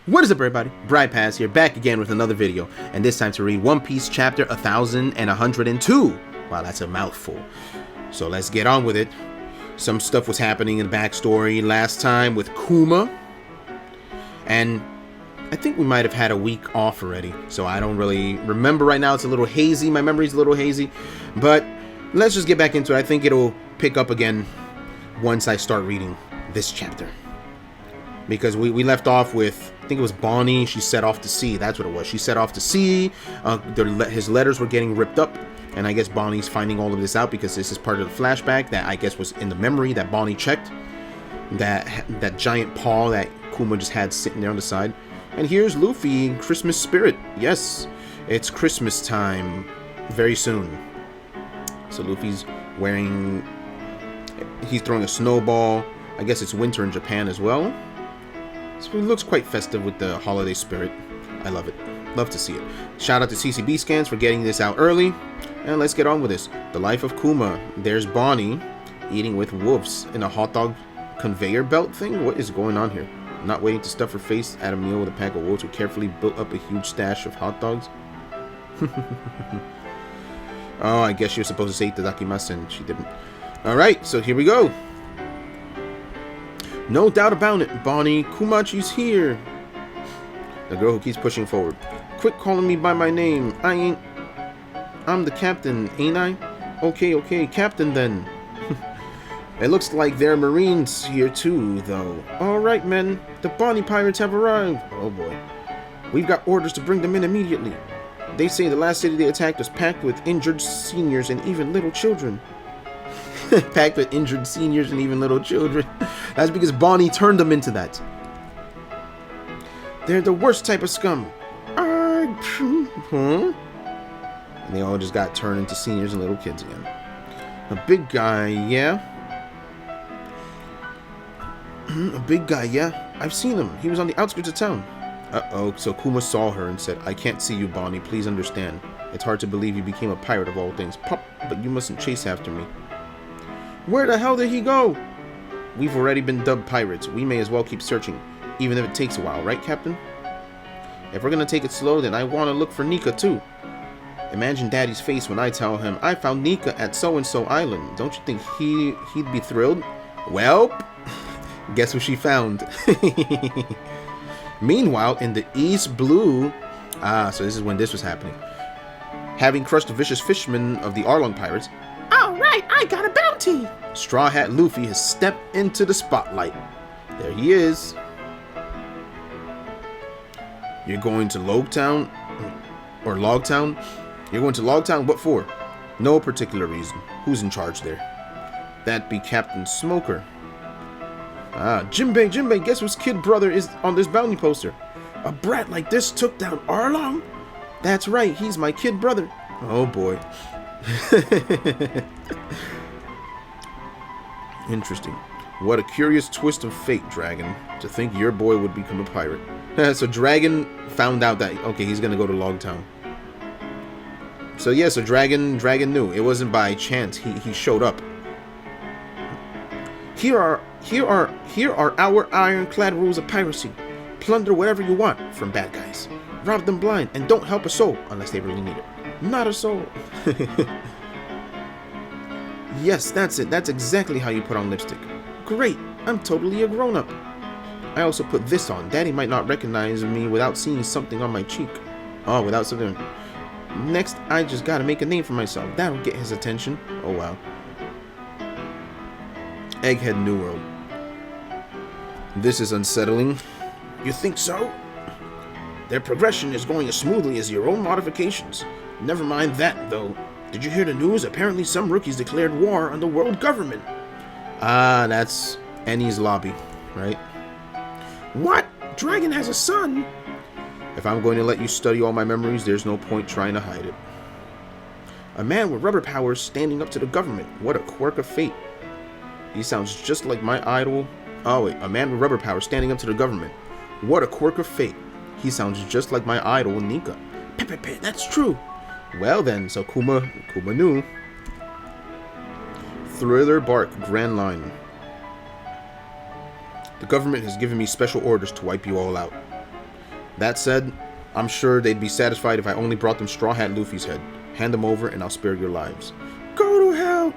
What is up, everybody? Bride Pass here, back again with another video, and this time to read One Piece chapter 1102. Wow, that's a mouthful. So let's get on with it. Some stuff was happening in the backstory last time with Kuma, and I think we might have had a week off already, so I don't really remember right now. It's a little hazy. My memory's a little hazy, but let's just get back into it. I think it'll pick up again once I start reading this chapter. Because we left off with, I think it was Bonnie. She set off to sea. That's what it was. She set off to sea. His letters were getting ripped up. And I guess Bonnie's finding all of this out because this is part of the flashback that I guess was in the memory that Bonnie checked. That giant paw that Kuma just had sitting there on the side. And here's Luffy, Christmas spirit. Yes, it's Christmas time very soon. So Luffy's he's throwing a snowball. I guess it's winter in Japan as well. So it looks quite festive with the holiday spirit. I love it. Love to see it. Shout out to CCB Scans for getting this out early. And let's get on with this. The life of Kuma. There's Bonnie eating with wolves in a hot dog conveyor belt thing. What is going on here? Not waiting to stuff her face at a meal with a pack of wolves who carefully built up a huge stash of hot dogs. Oh, I guess she was supposed to say itadakimasu and she didn't. Alright, so here we go. No doubt about it, Bonnie. Kumachi's here. The girl who keeps pushing forward. Quit calling me by my name. I'm the captain, ain't I? Okay, captain then. It looks like there are Marines here too, though. Alright, men. The Bonnie pirates have arrived. Oh boy. We've got orders to bring them in immediately. They say the last city they attacked was packed with injured seniors and even little children. Packed with injured seniors and even little children. That's because Bonnie turned them into that. They're the worst type of scum. And they all just got turned into seniors and little kids again. A big guy, yeah? A big guy, yeah? I've seen him. He was on the outskirts of town. Uh-oh, so Kuma saw her and said, I can't see you, Bonnie. Please understand. It's hard to believe you became a pirate of all things. Pop, but you mustn't chase after me. Where the hell did he go? We've already been dubbed pirates. We may as well keep searching, even if it takes a while, right, Captain? If we're gonna take it slow, then I want to look for Nika, too. Imagine Daddy's face when I tell him, I found Nika at so-and-so island. Don't you think he'd be thrilled? Well, guess what she found? Meanwhile, in the East Blue... so this is when this was happening. Having crushed the vicious fishermen of the Arlong pirates... Alright, I got a bounty! Straw Hat Luffy has stepped into the spotlight. There he is. You're going to Logtown? Or Logtown? You're going to Logtown? What for? No particular reason. Who's in charge there? That'd be Captain Smoker. Jinbei, guess whose kid brother is on this bounty poster? A brat like this took down Arlong? That's right, he's my kid brother. Oh boy. Interesting. What a curious twist of fate, Dragon. To think your boy would become a pirate. So Dragon found out that, okay, he's gonna go to Logtown. So yeah, so Dragon knew. It wasn't by chance he showed up. Here are our ironclad rules of piracy. Plunder whatever you want from bad guys. Rob them blind and don't help a soul unless they really need it. Not a soul. Yes, that's it. That's exactly how you put on lipstick. Great. I'm totally a grown-up. I also put this on. Daddy might not recognize me without seeing something on my cheek. Oh, without something. Next, I just gotta make a name for myself. That'll get his attention. Oh, wow. Egghead New World. This is unsettling. You think so? Their progression is going as smoothly as your own modifications. Never mind that, though. Did you hear the news? Apparently some rookies declared war on the world government. That's Annie's lobby, right? What? Dragon has a son? If I'm going to let you study all my memories, there's no point trying to hide it. A man with rubber powers standing up to the government. What a quirk of fate. He sounds just like my idol. Oh wait, a man with rubber powers standing up to the government. What a quirk of fate. He sounds just like my idol, Nika. Pepe, that's true. Well then, so Kuma knew. Thriller Bark, Grand Line. The government has given me special orders to wipe you all out. That said, I'm sure they'd be satisfied if I only brought them Straw Hat Luffy's head. Hand them over and I'll spare your lives. Go to hell!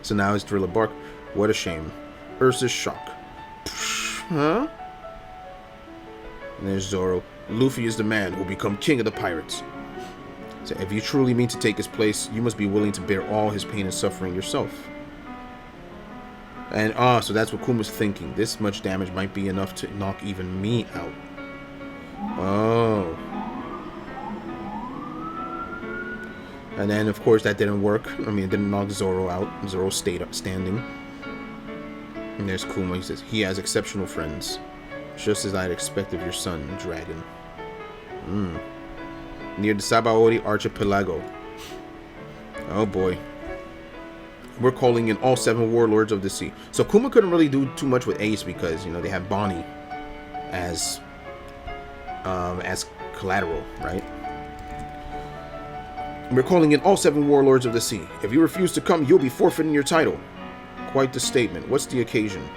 So now it's Thriller Bark. What a shame. Ursa's shock. Huh? And there's Zoro. Luffy is the man who will become king of the pirates. So if you truly mean to take his place, you must be willing to bear all his pain and suffering yourself. And so that's what Kuma's thinking. This much damage might be enough to knock even me out. Oh. And then, of course, that didn't work. I mean, it didn't knock Zoro out. Zoro stayed up standing. And there's Kuma. He says, he has exceptional friends. Just as I'd expect of your son, Dragon. Near the Sabaody Archipelago. Oh, boy. We're calling in all 7 warlords of the sea. So Kuma couldn't really do too much with Ace because, you know, they have Bonnie as collateral, right? We're calling in all 7 warlords of the sea. If you refuse to come, you'll be forfeiting your title. Quite the statement. What's the occasion?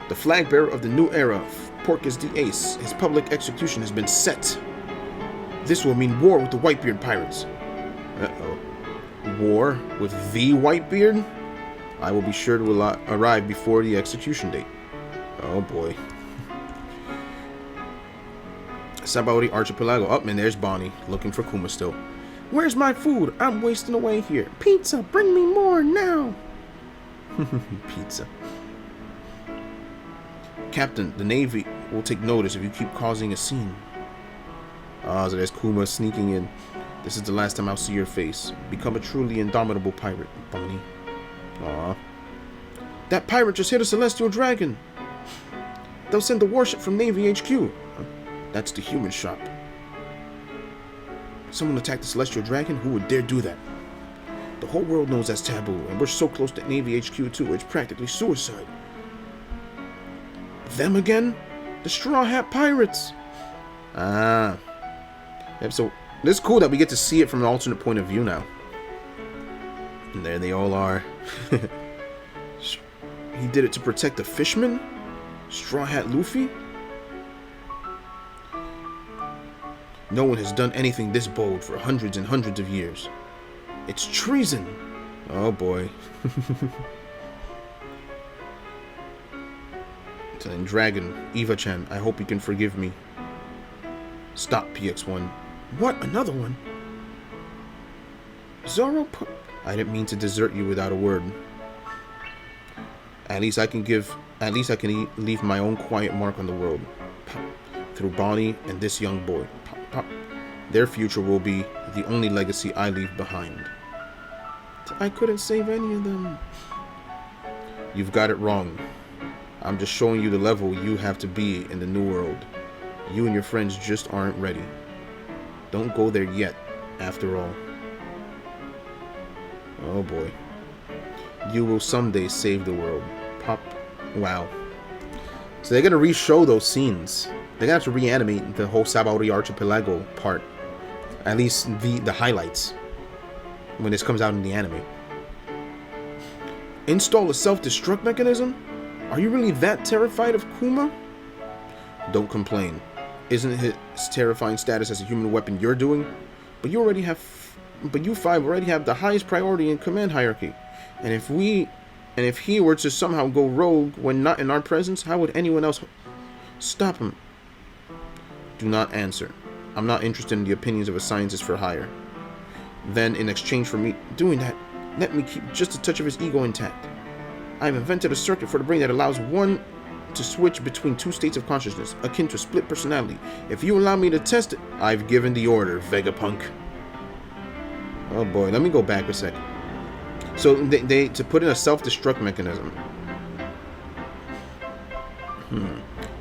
The flag bearer of the new era, Porcus the Ace, his public execution has been set. This will mean war with the Whitebeard pirates. Uh-oh. War with the Whitebeard? I will be sure to arrive before the execution date. Oh boy. Sabaody Archipelago. Up, and there's Bonnie, looking for Kuma still. Where's my food? I'm wasting away here. Pizza, bring me more now. Pizza. Captain, the Navy will take notice if you keep causing a scene. So there's Kuma sneaking in. This is the last time I'll see your face. Become a truly indomitable pirate, Bonnie. Aw. That pirate just hit a celestial dragon. They'll send a warship from Navy HQ. That's the human shop. Someone attacked the celestial dragon? Who would dare do that? The whole world knows that's taboo, and we're so close to Navy HQ too, it's practically suicide. Them again? The Straw Hat Pirates! Ah. Yep, so this is cool that we get to see it from an alternate point of view now. And there they all are. He did it to protect the fisherman? Straw Hat Luffy? No one has done anything this bold for hundreds and hundreds of years. It's treason! Oh boy. Telling Dragon, Eva-chan, I hope you can forgive me. Stop, PX1. What? Another one? Zoro put... I didn't mean to desert you without a word. At least I can leave my own quiet mark on the world. Pop. Through Bonnie and this young boy. Pop, pop. Their future will be the only legacy I leave behind. I couldn't save any of them. You've got it wrong. I'm just showing you the level you have to be in the new world. You and your friends just aren't ready. Don't go there yet, after all. Oh boy. You will someday save the world. Pop. Wow. So they're gonna re-show those scenes. They're gonna have to reanimate the whole Sabaody Archipelago part. At least the highlights. When this comes out in the anime. Install a self-destruct mechanism? Are you really that terrified of Kuma? Don't complain. Isn't it his terrifying status as a human weapon you're doing? But you five already have the highest priority in command hierarchy. And if he were to somehow go rogue when not in our presence, how would anyone else stop him? Do not answer. I'm not interested in the opinions of a scientist for hire. Then, in exchange for me doing that, let me keep just a touch of his ego intact. I've invented a circuit for the brain that allows one to switch between 2 states of consciousness, akin to split personality. If you allow me to test it, I've given the order, Vegapunk. Oh boy, let me go back a second. So they to put in a self-destruct mechanism.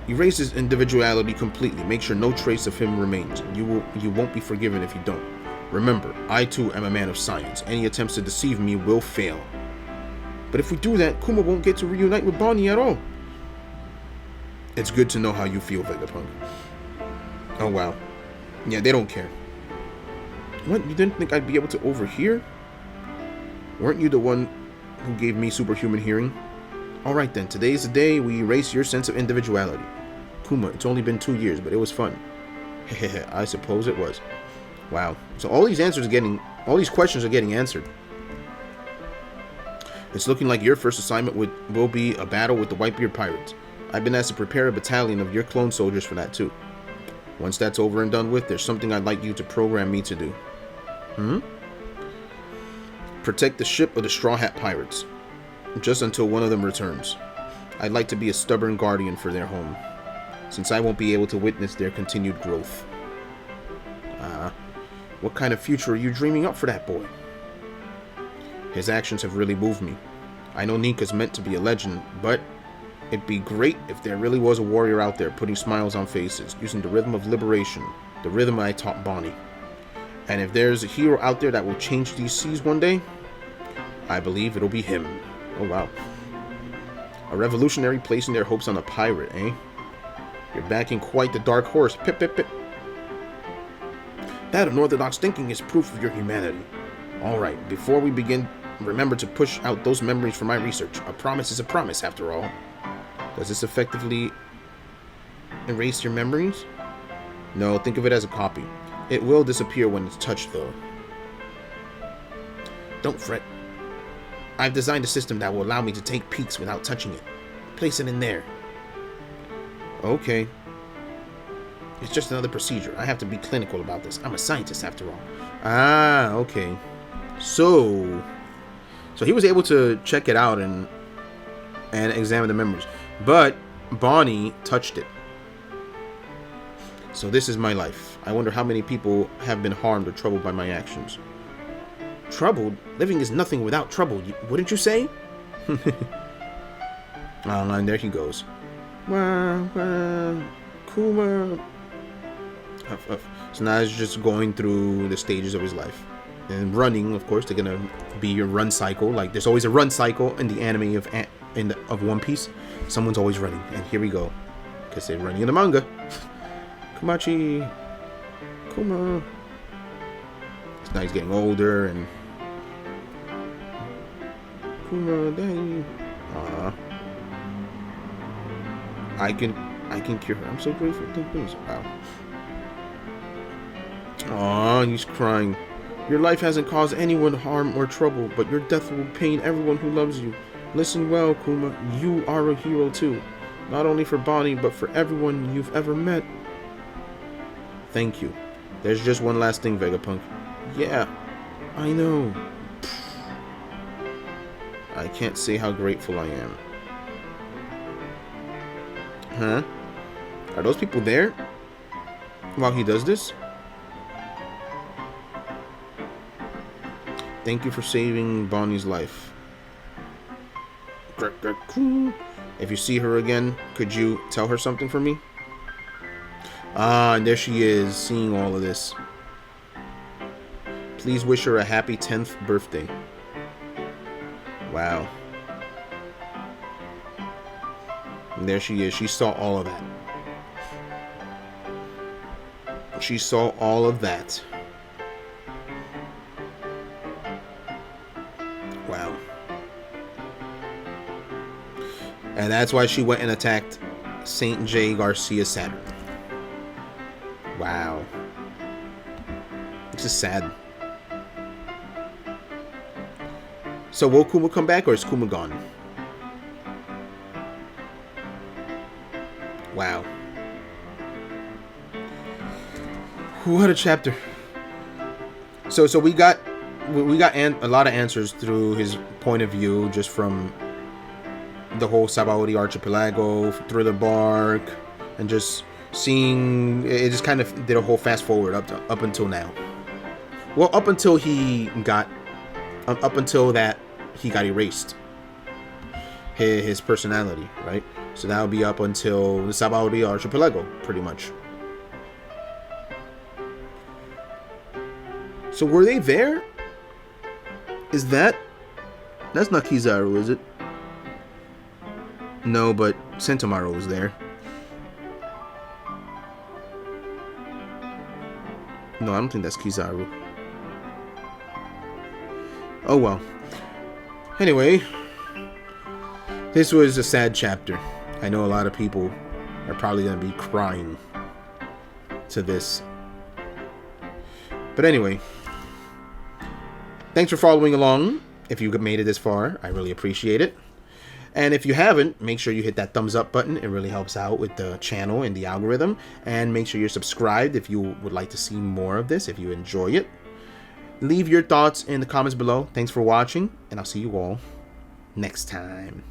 Erase his individuality completely. Make sure no trace of him remains. You won't be forgiven if you don't. Remember, I too am a man of science. Any attempts to deceive me will fail. But if we do that, Kuma won't get to reunite with Bonnie at all. It's good to know how you feel, Vegapunk. Oh wow. Yeah, they don't care. What? You didn't think I'd be able to overhear? Weren't you the one who gave me superhuman hearing? Alright then, today's the day we erase your sense of individuality. Kuma, it's only been 2 years, but it was fun. I suppose it was. Wow. So all these questions are getting answered. It's looking like your first assignment will be a battle with the Whitebeard pirates. I've been asked to prepare a battalion of your clone soldiers for that too. Once that's over and done with, there's something I'd like you to program me to do. Protect the ship of the Straw Hat Pirates, just until one of them returns. I'd like to be a stubborn guardian for their home, since I won't be able to witness their continued growth. What kind of future are you dreaming up for that boy? His actions have really moved me. I know Nika's meant to be a legend, but it'd be great if there really was a warrior out there putting smiles on faces, using the rhythm of liberation, the rhythm I taught Bonnie. And if there's a hero out there that will change these seas one day, I believe it'll be him. Oh wow. A revolutionary placing their hopes on a pirate, eh? You're backing quite the dark horse. Pip, pip, pip. That unorthodox thinking is proof of your humanity. Alright, before we begin, remember to push out those memories from my research. A promise is a promise, after all. Does this effectively erase your memories? No, think of it as a copy. It will disappear when it's touched, though. Don't fret. I've designed a system that will allow me to take peeks without touching it. Place it in there. Okay. It's just another procedure. I have to be clinical about this. I'm a scientist, after all. Ah, okay. So he was able to check it out and examine the memories. But Bonnie touched it. So this is my life. I wonder how many people have been harmed or troubled by my actions. Troubled? Living is nothing without trouble. Wouldn't you say? And there he goes. Kuma. So now he's just going through the stages of his life. And running, of course, they're gonna be your run cycle. Like there's always a run cycle in the anime of One Piece. Someone's always running, and here we go, because they're running in the manga. Kumachi, Kuma. So now he's getting older, and Kuma, Daddy. I can cure her. I'm so grateful. Thank goodness. Wow. Aw, he's crying. Your life hasn't caused anyone harm or trouble, but your death will pain everyone who loves you. Listen well, Kuma. You are a hero too. Not only for Bonnie, but for everyone you've ever met. Thank you. There's just one last thing, Vegapunk. Yeah, I know. I can't say how grateful I am. Huh? Are those people there while he does this? Thank you for saving Bonnie's life. If you see her again, could you tell her something for me? And there she is, seeing all of this. Please wish her a happy 10th birthday. Wow. And there she is. She saw all of that. She saw all of that. Wow. And that's why she went and attacked St. J. Garcia Saturn. Wow. This is sad. So will Kuma come back, or is Kuma gone? Wow. What a chapter. So we got a lot of answers through his point of view, just from the whole Sabaody Archipelago, Thriller Bark, and just seeing it. Just kind of did a whole fast forward up until now. Well, up until that he got erased, his personality, right? So that would be up until the Sabaody Archipelago, pretty much. So were they there? That's not Kizaru, is it? No, but Sentomaru was there. No, I don't think that's Kizaru. Oh well. Anyway, this was a sad chapter. I know a lot of people are probably going to be crying. to this. But anyway, thanks for following along. If you made it this far, I really appreciate it. And if you haven't, make sure you hit that thumbs up button. It really helps out with the channel and the algorithm. And make sure you're subscribed if you would like to see more of this, if you enjoy it. Leave your thoughts in the comments below. Thanks for watching, and I'll see you all next time.